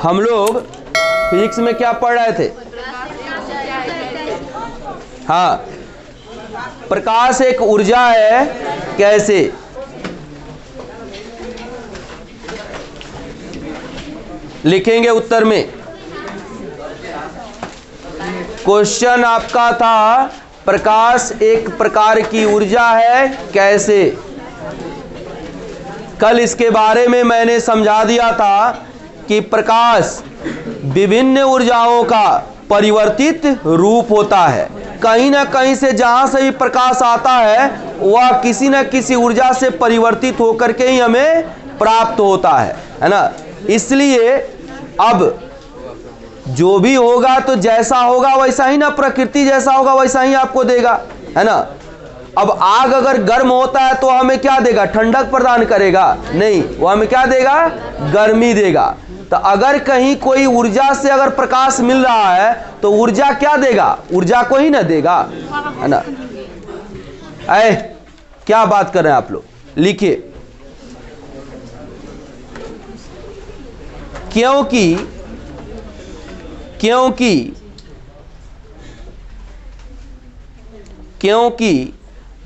हम लोग फिजिक्स में क्या पढ़ रहे थे? हाँ, प्रकाश एक ऊर्जा है। कैसे? लिखेंगे उत्तर में। क्वेश्चन आपका था प्रकाश एक प्रकार की ऊर्जा है। कैसे? कल इसके बारे में मैंने समझा दिया था कि प्रकाश विभिन्न ऊर्जाओं का परिवर्तित रूप होता है। कहीं ना कहीं से जहां से भी प्रकाश आता है वह किसी न किसी ऊर्जा से परिवर्तित होकर के ही हमें प्राप्त होता है ना। इसलिए अब जो भी होगा तो जैसा होगा वैसा ही ना, प्रकृति जैसा होगा वैसा ही आपको देगा, है ना। अब आग अगर गर्म होता है तो हमें क्या देगा? ठंडक प्रदान करेगा? नहीं, वो हमें क्या देगा? गर्मी देगा। तो अगर कहीं कोई ऊर्जा से अगर प्रकाश मिल रहा है तो ऊर्जा क्या देगा? ऊर्जा को ही ना देगा, है ना। क्या बात कर रहे हैं आप लोग? लिखिए। क्योंकि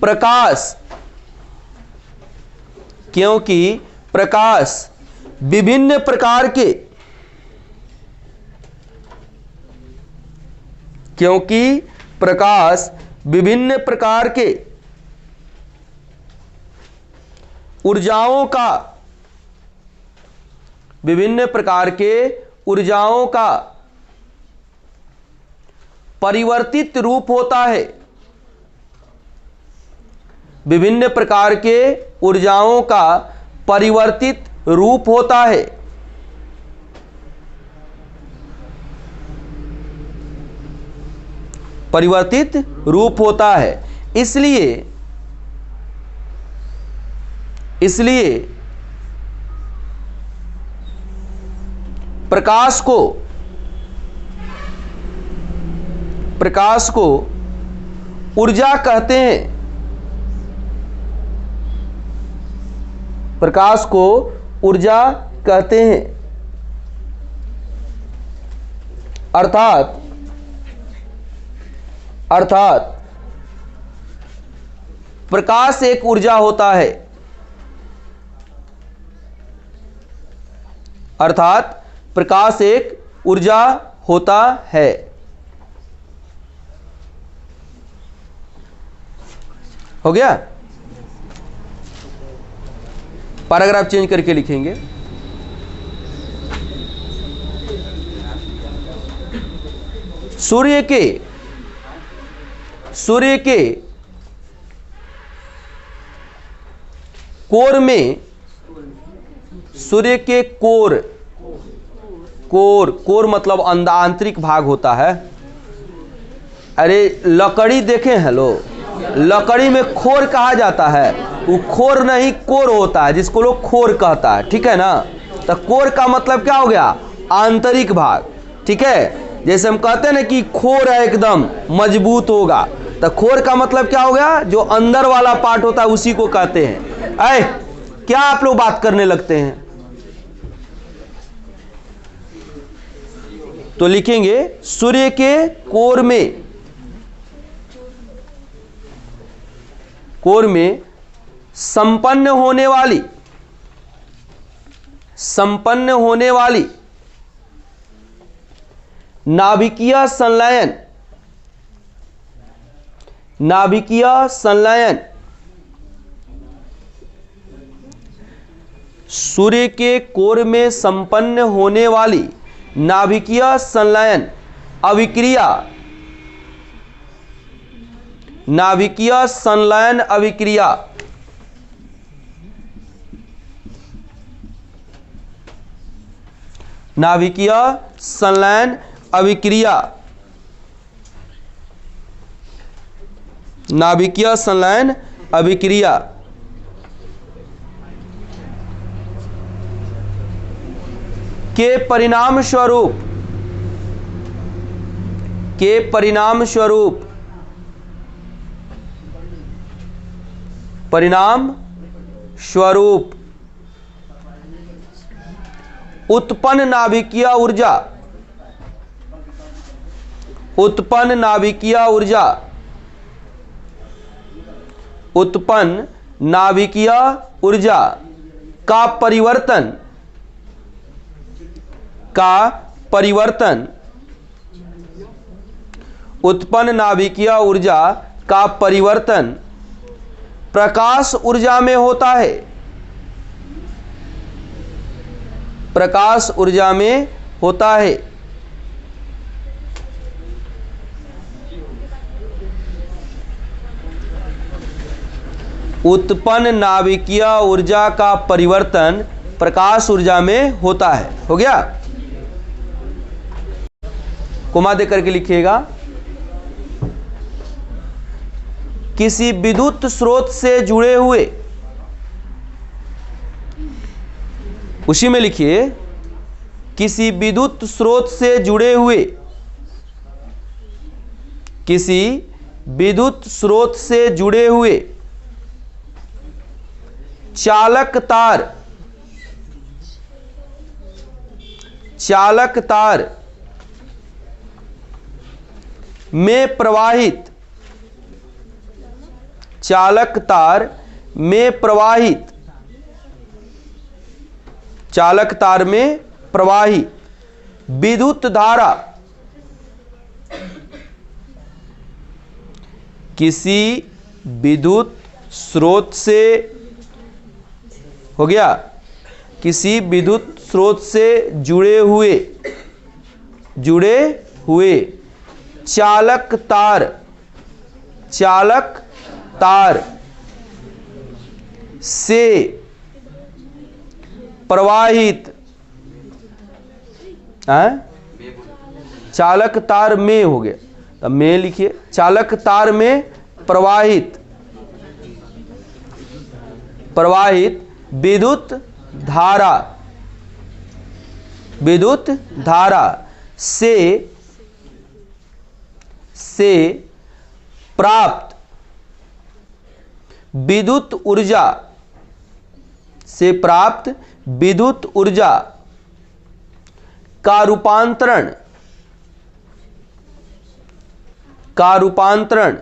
प्रकाश विभिन्न प्रकार के ऊर्जाओं का परिवर्तित रूप होता है। विभिन्न प्रकार के ऊर्जाओं का परिवर्तित रूप होता है। परिवर्तित रूप होता है। इसलिए प्रकाश को ऊर्जा कहते हैं। प्रकाश को ऊर्जा कहते हैं। अर्थात प्रकाश एक ऊर्जा होता है। अर्थात प्रकाश एक ऊर्जा होता है। हो गया? पैराग्राफ चेंज करके लिखेंगे। सूर्य के कोर में, सूर्य के कोर मतलब आंतरिक भाग होता है। अरे लकड़ी देखे हैं लोग? लकड़ी में खोर कहा जाता है। वो खोर नहीं, कोर होता है, जिसको लोग खोर कहता है। ठीक है ना। तो कोर का मतलब क्या हो गया? आंतरिक भाग। ठीक है। जैसे हम कहते हैं ना कि खोर है एकदम मजबूत होगा, तो खोर का मतलब क्या हो गया? जो अंदर वाला पार्ट होता है उसी को कहते हैं। क्या आप लोग बात करने लगते हैं? तो लिखेंगे सूर्य के कोर में संपन्न होने वाली नाभिकीय संलयन सूर्य के कोर में संपन्न होने वाली नाभिकीय संलयन अभिक्रिया, नाभिकीय संलयन अभिक्रिया नाभिकीय संलयन अभिक्रिया नाभिकीय संलयन अभिक्रिया के परिणाम स्वरूप उत्पन्न नाभिकीय ऊर्जा, उत्पन्न नाभिकीय ऊर्जा, उत्पन्न नाभिकीय ऊर्जा का परिवर्तन, का परिवर्तन, उत्पन्न नाभिकीय ऊर्जा का परिवर्तन प्रकाश ऊर्जा में होता है, प्रकाश ऊर्जा में होता है। उत्पन्न नाभिकीय ऊर्जा का परिवर्तन प्रकाश ऊर्जा में होता है। हो गया? कोमा दे करके लिखिएगा। किसी विद्युत स्रोत से जुड़े हुए, उसी में लिखिए, किसी विद्युत स्रोत से जुड़े हुए, किसी विद्युत स्रोत से जुड़े हुए चालक तार, चालक तार में प्रवाहित, चालक तार में प्रवाहित, चालक तार में प्रवाहित विद्युत धारा, किसी विद्युत स्रोत से, हो गया, किसी विद्युत स्रोत से जुड़े हुए, जुड़े हुए चालक तार, चालक तार से प्रवाहित, चालक तार में, हो गया, अब में लिखिए, चालक तार में प्रवाहित, प्रवाहित विद्युत धारा, विद्युत धारा से प्राप्त विद्युत ऊर्जा, से प्राप्त विद्युत ऊर्जा का रूपांतरण, का रूपांतरण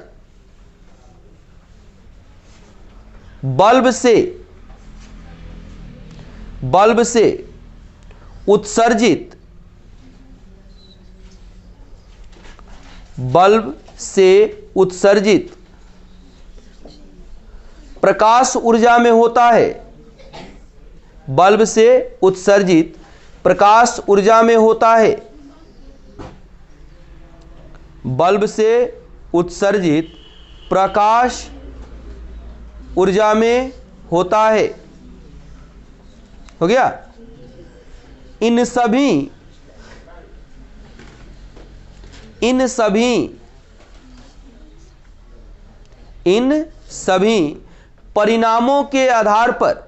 बल्ब से, बल्ब से उत्सर्जित, बल्ब से उत्सर्जित प्रकाश ऊर्जा में होता है, बल्ब से उत्सर्जित प्रकाश ऊर्जा में होता है, बल्ब से उत्सर्जित प्रकाश ऊर्जा में होता है। हो गया? इन सभी, इन सभी, इन सभी परिणामों के आधार पर,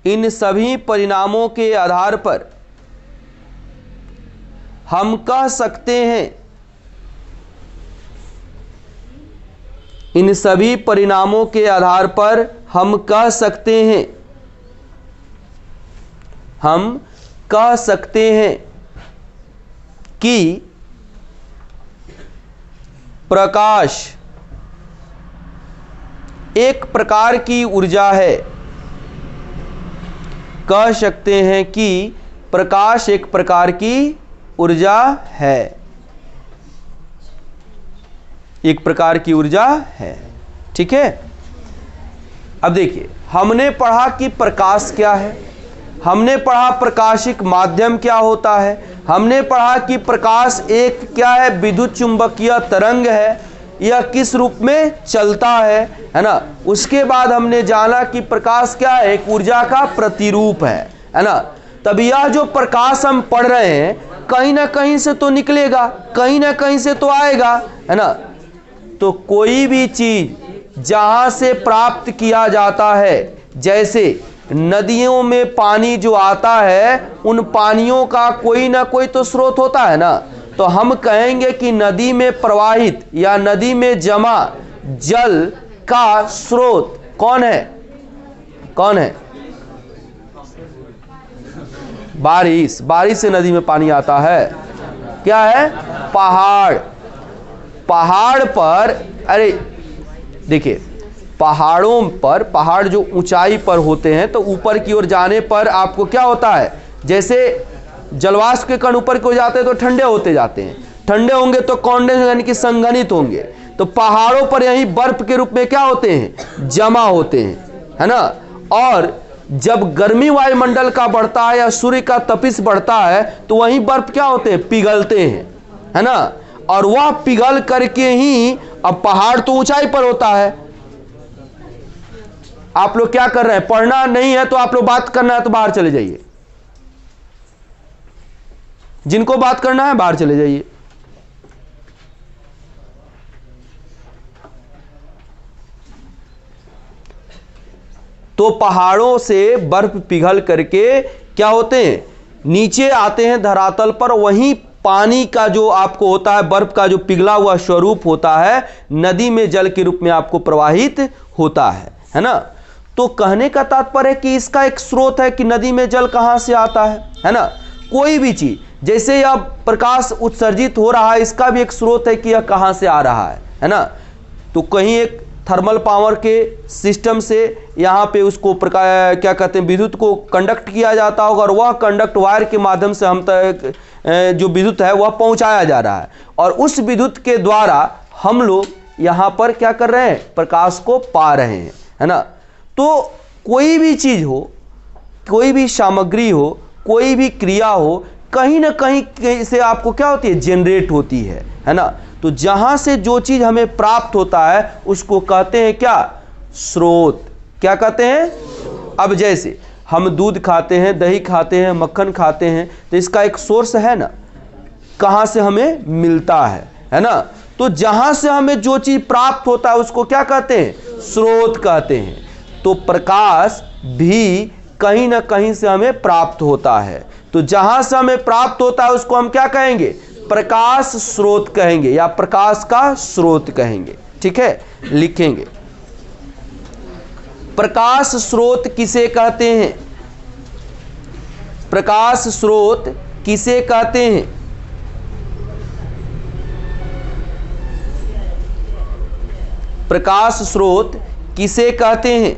इन सभी परिणामों के आधार पर हम कह सकते हैं, इन सभी परिणामों के आधार पर हम कह सकते हैं, हम कह सकते हैं कि प्रकाश एक प्रकार की ऊर्जा है, कह सकते हैं कि प्रकाश एक प्रकार की ऊर्जा है, एक प्रकार की ऊर्जा है। ठीक है? अब देखिए, हमने पढ़ा कि प्रकाश क्या है, हमने पढ़ा प्रकाशिक माध्यम क्या होता है, हमने पढ़ा कि प्रकाश एक क्या है, विद्युत चुंबकीय तरंग है, यह किस रूप में चलता है ना। उसके बाद हमने जाना कि प्रकाश क्या है, एक ऊर्जा का प्रतिरूप है ना। तब यह जो प्रकाश हम पढ़ रहे हैं कहीं ना कहीं से तो निकलेगा, कहीं ना कहीं से तो आएगा, है ना। तो कोई भी चीज जहां से प्राप्त किया जाता है, जैसे नदियों में पानी जो आता है, उन पानियों का कोई ना कोई तो स्रोत होता है ना। तो हम कहेंगे कि नदी में प्रवाहित या नदी में जमा जल का स्रोत कौन है, कौन है? बारिश, बारिश से नदी में पानी आता है। क्या है? पहाड़। पहाड़ पर, अरे देखिए पहाड़ों पर, पहाड़ जो ऊंचाई पर होते हैं तो ऊपर की ओर जाने पर आपको क्या होता है, जैसे जलवाष्प के कण ऊपर की ओर जाते हैं तो ठंडे होते जाते हैं, ठंडे होंगे तो कॉन्डेंस यानी कि संघनित होंगे, तो पहाड़ों पर यही बर्फ के रूप में क्या होते हैं, जमा होते हैं, है ना। और जब गर्मी वायुमंडल का बढ़ता है या सूर्य का तपिश बढ़ता है तो वहीं बर्फ क्या होते हैं, पिघलते हैं, है ना। और वह पिघल करके ही, अब पहाड़ तो ऊंचाई पर होता है। आप लोग क्या कर रहे हैं, पढ़ना नहीं है तो आप लोग बात करना है तो बाहर चले जाइए, जिनको बात करना है बाहर चले जाइए। तो पहाड़ों से बर्फ पिघल करके क्या होते हैं, नीचे आते हैं धरातल पर, वहीं पानी का जो आपको होता है, बर्फ का जो पिघला हुआ स्वरूप होता है, नदी में जल के रूप में आपको प्रवाहित होता है ना। तो कहने का तात्पर्य है कि इसका एक स्रोत है कि नदी में जल कहां से आता है ना। कोई भी चीज, जैसे यह प्रकाश उत्सर्जित हो रहा है, इसका भी एक स्रोत है कि यह कहां से आ रहा है ना। तो कहीं एक थर्मल पावर के सिस्टम से यहाँ पे उसको प्रकाश क्या कहते हैं, विद्युत को कंडक्ट किया जाता होगा, और वह कंडक्ट वायर के माध्यम से हम तक जो विद्युत है वह पहुंचाया जा रहा है, और उस विद्युत के द्वारा हम लोग यहाँ पर क्या कर रहे हैं, प्रकाश को पा रहे हैं, है ना। तो कोई भी चीज हो, कोई भी सामग्री हो, कोई भी क्रिया हो, कहीं ना कहीं से आपको क्या होती है, जनरेट होती है ना। तो जहां से जो चीज हमें प्राप्त होता है उसको कहते हैं क्या, स्रोत। क्या कहते हैं? अब जैसे हम दूध खाते हैं, दही खाते हैं, मक्खन खाते हैं, तो इसका एक सोर्स है ना, कहां से हमें मिलता है ना। तो जहां से हमें जो चीज प्राप्त होता है उसको क्या कहते हैं, स्रोत कहते हैं। तो प्रकाश भी कहीं ना कहीं से हमें प्राप्त होता है, तो जहां से हमें प्राप्त होता है उसको हम क्या कहेंगे, प्रकाश स्रोत कहेंगे या प्रकाश का स्रोत कहेंगे। ठीक है, लिखेंगे प्रकाश स्रोत किसे कहते हैं, प्रकाश स्रोत किसे कहते हैं। प्रकाश स्रोत किसे कहते हैं,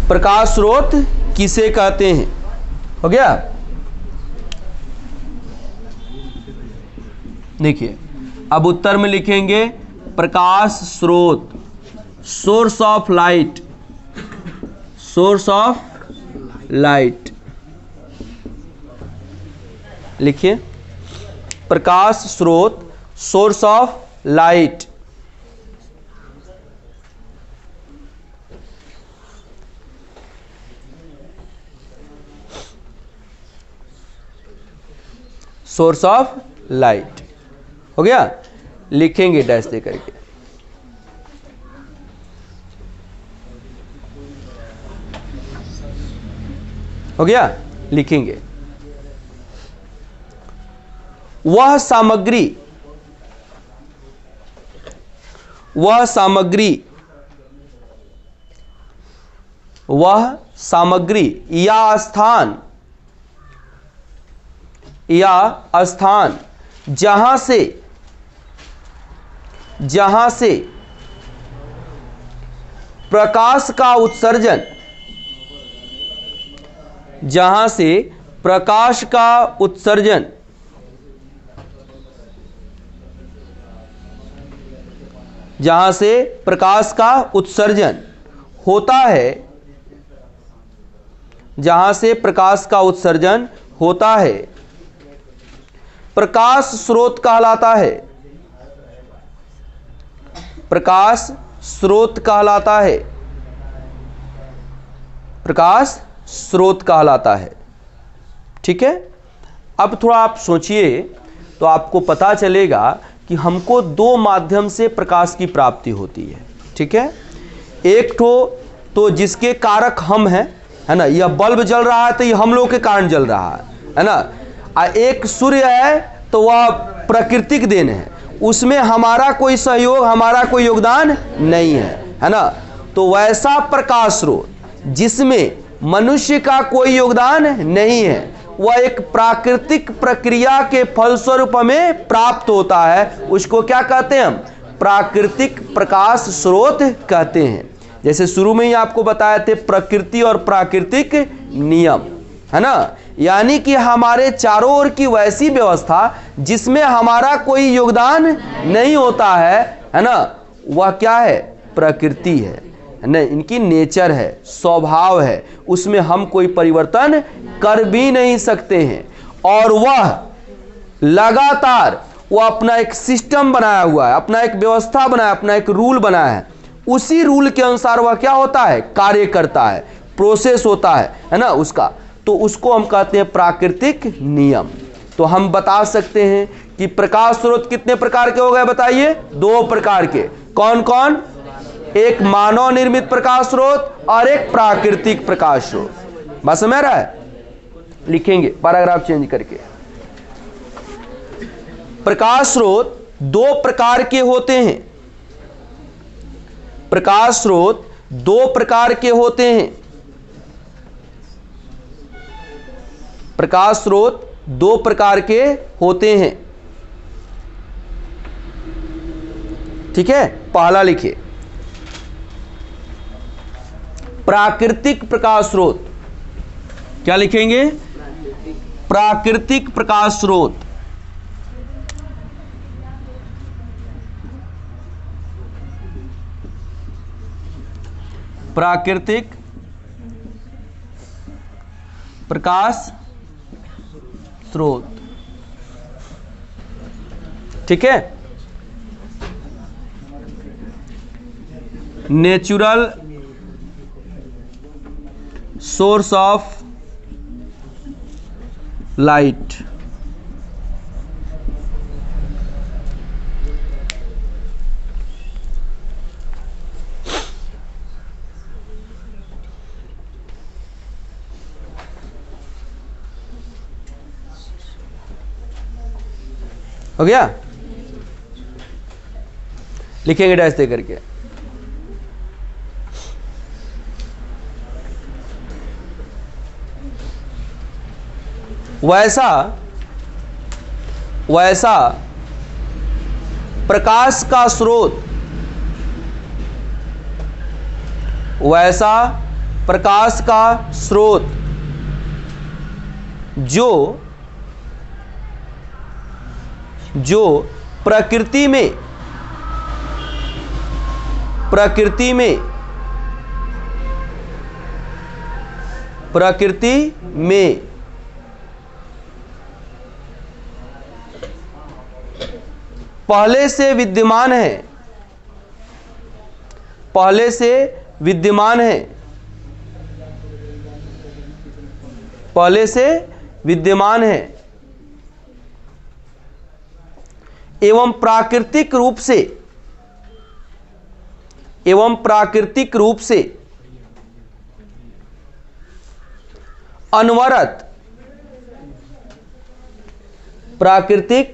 प्रकाश स्रोत किसे कहते हैं। हो गया। देखिए अब उत्तर में लिखेंगे प्रकाश स्रोत, source of light, source of light. लिखिए प्रकाश स्रोत, source of light. Source of light हो गया। लिखेंगे डैश दे करके। हो गया, लिखेंगे वह सामग्री, वह सामग्री, वह सामग्री या स्थान, या स्थान जहां से, जहां से प्रकाश का उत्सर्जन, जहां से प्रकाश का उत्सर्जन जहां से प्रकाश का उत्सर्जन होता है, जहां से प्रकाश का उत्सर्जन होता है, प्रकाश स्रोत कहलाता है, प्रकाश स्रोत कहलाता है, प्रकाश स्रोत कहलाता है। ठीक है, अब थोड़ा आप सोचिए तो आपको पता चलेगा कि हमको दो माध्यम से प्रकाश की प्राप्ति होती है। ठीक है, एक तो जिसके कारक हम हैं, है ना, यह बल्ब जल रहा है तो ये हम लोग के कारण जल रहा है ना। एक सूर्य है तो वह प्राकृतिक देन है, उसमें हमारा कोई सहयोग, हमारा कोई योगदान नहीं है ना। तो वैसा प्रकाश स्रोत जिसमें मनुष्य का कोई योगदान नहीं है, वह एक प्राकृतिक प्रक्रिया के फलस्वरूप हमें प्राप्त होता है, उसको क्या कहते हैं हम? प्राकृतिक प्रकाश स्रोत कहते हैं। जैसे शुरू में ही आपको बताए थे प्रकृति और प्राकृतिक नियम, है ना। यानी कि हमारे चारों ओर की वैसी व्यवस्था जिसमें हमारा कोई योगदान नहीं होता है ना, वह क्या है? प्रकृति है ना, इनकी नेचर है, स्वभाव है, उसमें हम कोई परिवर्तन कर भी नहीं सकते हैं। और वह लगातार वह अपना एक सिस्टम बनाया हुआ है, अपना एक व्यवस्था बनाया, अपना एक रूल बनाया है, उसी रूल के अनुसार वह क्या होता है? कार्य करता है, प्रोसेस होता है ना उसका। तो उसको हम कहते हैं प्राकृतिक नियम। तो हम बता सकते हैं कि प्रकाश स्रोत कितने प्रकार के हो गए? बताइए। 2 प्रकार के। कौन कौन? एक मानव निर्मित प्रकाश स्रोत और एक प्राकृतिक प्रकाश स्रोत। बात समझ रहा है? लिखेंगे पैराग्राफ चेंज करके। प्रकाश स्रोत 2 प्रकार के होते हैं। प्रकाश स्रोत 2 प्रकार के होते हैं। प्रकाश स्रोत 2 प्रकार के होते हैं। ठीक है, पहला लिखिए प्राकृतिक प्रकाश स्रोत। क्या लिखेंगे? प्राकृतिक प्रकाश स्रोत। प्राकृतिक प्रकाश स्रोत। ठीक है। Natural source of light. हो गया? लिखेंगे डैश दे करके। वैसा प्रकाश का स्रोत, वैसा प्रकाश का स्रोत जो प्रकृति में पहले से विद्यमान है, एवं प्राकृतिक रूप से अनवरत, प्राकृतिक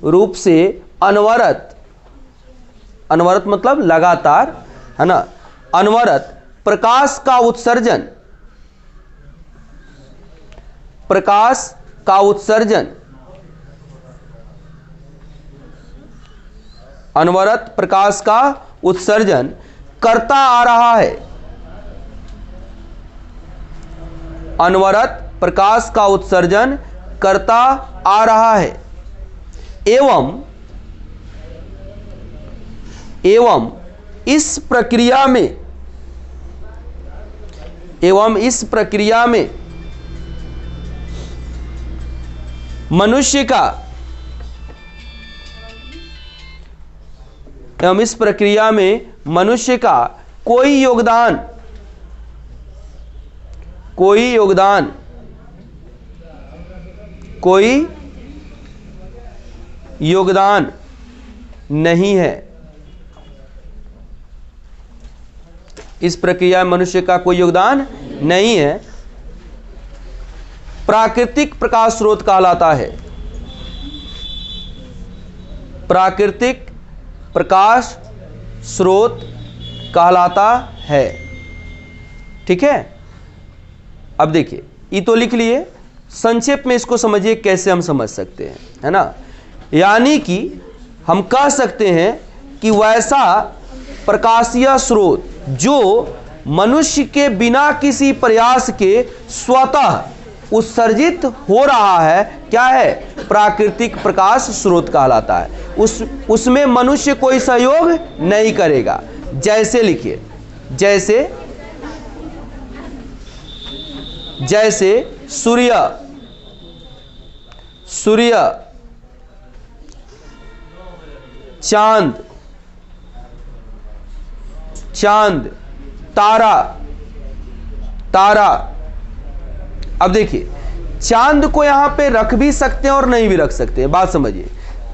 रूप से अनवरत मतलब लगातार, है ना, अनवरत प्रकाश का उत्सर्जन अनवरत प्रकाश का उत्सर्जन करता आ रहा है। अनवरत प्रकाश का उत्सर्जन करता आ रहा है एवं इस प्रक्रिया में मनुष्य का कोई योगदान नहीं है। इस प्रक्रिया में मनुष्य का कोई योगदान नहीं है। प्राकृतिक प्रकाश स्रोत कहलाता है। प्राकृतिक प्रकाश स्रोत कहलाता है। ठीक है, अब देखिए ये तो लिख लिए, संक्षेप में इसको समझिए कैसे हम समझ सकते हैं, है ना। यानी कि हम कह सकते हैं कि वैसा प्रकाशीय स्रोत जो मनुष्य के बिना किसी प्रयास के स्वतः उत्सर्जित हो रहा है, क्या है, प्राकृतिक प्रकाश स्रोत कहलाता है। उसमें मनुष्य कोई सहयोग नहीं करेगा। जैसे लिखिए, जैसे सूर्य, चांद, तारा। अब देखिए, चांद को यहां पे रख भी सकते हैं और नहीं भी रख सकते हैं। बात समझिए,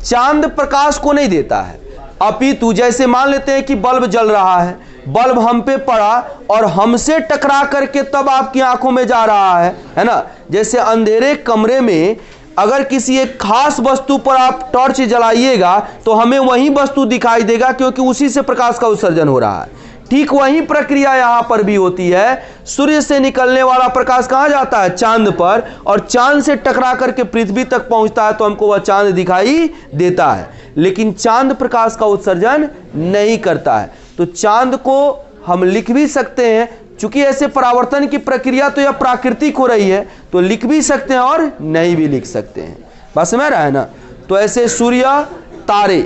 चांद प्रकाश को नहीं देता है, अपितु जैसे मान लेते हैं कि बल्ब जल रहा है, बल्ब हम पे पड़ा और हमसे टकरा करके तब आपकी आंखों में जा रहा है ना। जैसे अंधेरे कमरे में अगर किसी एक खास वस्तु पर आप टॉर्च जलाइएगा तो हमें वही वस्तु दिखाई देगा, क्योंकि उसी से प्रकाश का उत्सर्जन हो रहा है। ठीक वही प्रक्रिया यहां पर भी होती है। सूर्य से निकलने वाला प्रकाश कहां जाता है, चांद पर, और चांद से टकरा करके पृथ्वी तक पहुंचता है तो हमको वह चांद दिखाई देता है। लेकिन चांद प्रकाश का उत्सर्जन नहीं करता है। तो चांद को हम लिख भी सकते हैं, चूंकि ऐसे परावर्तन की प्रक्रिया तो यह प्राकृतिक हो रही है, तो लिख भी सकते हैं और नहीं भी लिख सकते हैं। बात समझ रहा है ना। तो ऐसे सूर्य, तारे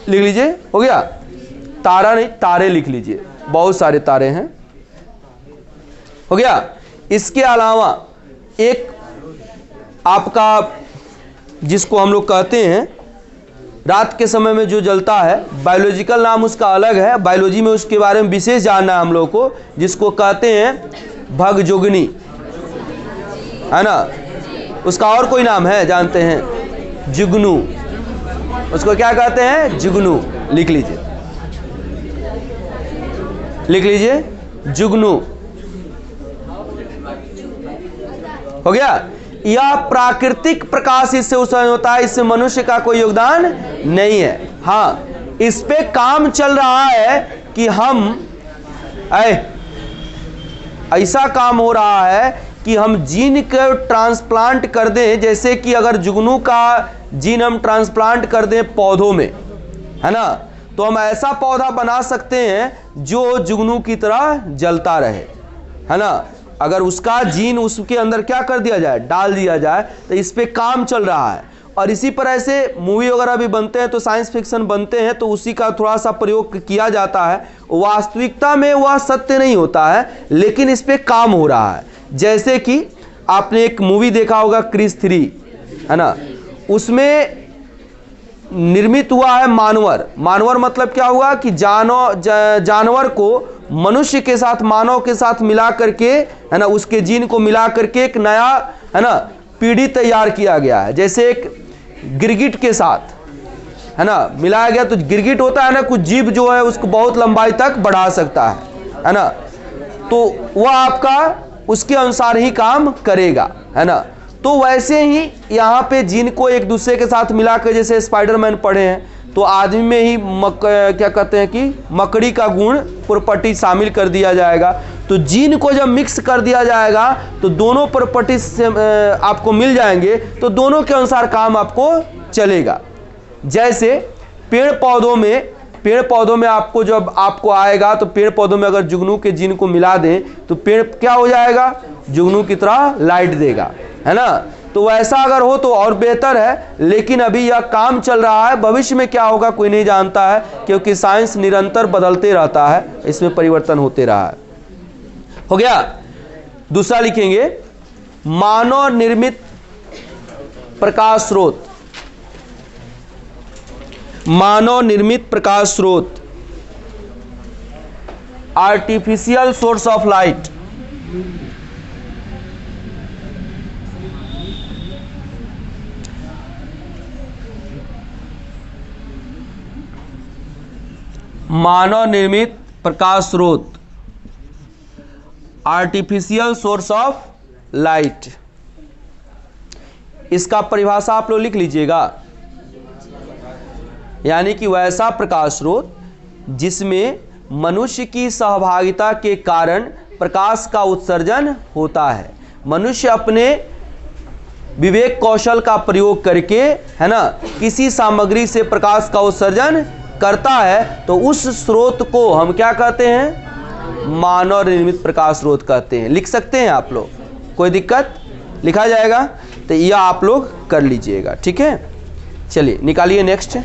लिख लीजिए, हो गया। तारा नहीं, तारे लिख लीजिए, बहुत सारे तारे हैं, हो गया। इसके अलावा एक आपका जिसको हम लोग कहते हैं रात के समय में जो जलता है, बायोलॉजिकल नाम उसका अलग है, बायोलॉजी में उसके बारे में विशेष जानना है हम लोग को, जिसको कहते हैं भगजुगनी, है ना। उसका और कोई नाम है जानते हैं, जुगनू। उसको क्या कहते हैं, जुगनू। लिख लीजिए जुगनू, हो गया। यह प्राकृतिक प्रकाश इससे उत्सर्जन होता है, इससे मनुष्य का कोई योगदान नहीं है। हाँ, इस पे काम चल रहा है कि हम ऐसा काम हो रहा है कि हम जीन को ट्रांसप्लांट कर दें। जैसे कि अगर जुगनू का जीन हम ट्रांसप्लांट कर दें पौधों में, है ना, तो हम ऐसा पौधा बना सकते हैं जो जुगनू की तरह जलता रहे, है ना। अगर उसका जीन उसके अंदर क्या कर दिया जाए, डाल दिया जाए, तो इस पे काम चल रहा है। और इसी पर ऐसे मूवी वगैरह भी बनते हैं, तो साइंस फिक्शन बनते हैं, तो उसी का थोड़ा सा प्रयोग किया जाता है। वास्तविकता में वह सत्य नहीं होता है, लेकिन इस पे काम हो रहा है। जैसे कि आपने एक मूवी देखा होगा क्रिस 3, है ना, उसमें निर्मित हुआ है मानवर मतलब क्या हुआ कि जानवर को मनुष्य के साथ, मानव के साथ मिला करके, है ना, उसके जीन को मिला करके एक नया, है ना, पीढ़ी तैयार किया गया है। जैसे एक गिरगिट के साथ, है ना, मिलाया गया। तो गिरगिट होता है ना, कुछ जीव जो है उसको बहुत लंबाई तक बढ़ा सकता है ना, तो वह आपका उसके अनुसार ही काम करेगा, है ना। तो वैसे ही यहाँ पे जीन को एक दूसरे के साथ मिलाकर, जैसे स्पाइडरमैन पढ़े हैं, तो आदमी में ही क्या कहते हैं कि मकड़ी का गुण प्रॉपर्टी शामिल कर दिया जाएगा। तो जीन को जब मिक्स कर दिया जाएगा तो दोनों प्रॉपर्टी से आपको मिल जाएंगे, तो दोनों के अनुसार काम आपको चलेगा। जैसे पेड़ पौधों में आपको जब आपको आएगा, तो पेड़ पौधों में अगर जुगनू के जीन को मिला दें तो पेड़ क्या हो जाएगा, जुगनू की तरह लाइट देगा, है ना। तो वैसा अगर हो तो और बेहतर है, लेकिन अभी यह काम चल रहा है। भविष्य में क्या होगा कोई नहीं जानता है, क्योंकि साइंस निरंतर बदलते रहता है, इसमें परिवर्तन होते रहा है। हो गया। दूसरा लिखेंगे, मानव निर्मित प्रकाश स्रोत। मानव निर्मित प्रकाश स्रोत, आर्टिफिशियल सोर्स ऑफ लाइट। मानव निर्मित प्रकाश स्रोत, आर्टिफिशियल सोर्स ऑफ लाइट। इसका परिभाषा आप लोग लिख लीजिएगा। यानी कि वैसा प्रकाश स्रोत जिसमें मनुष्य की सहभागिता के कारण प्रकाश का उत्सर्जन होता है। मनुष्य अपने विवेक कौशल का प्रयोग करके, है ना, किसी सामग्री से प्रकाश का उत्सर्जन करता है तो उस स्रोत को हम क्या कहते हैं? मानव निर्मित प्रकाश स्रोत कहते हैं। लिख सकते हैं आप लोग, कोई दिक्कत? लिखा जाएगा तो यह आप लोग कर लीजिएगा, ठीक है। चलिए निकालिए नेक्स्ट।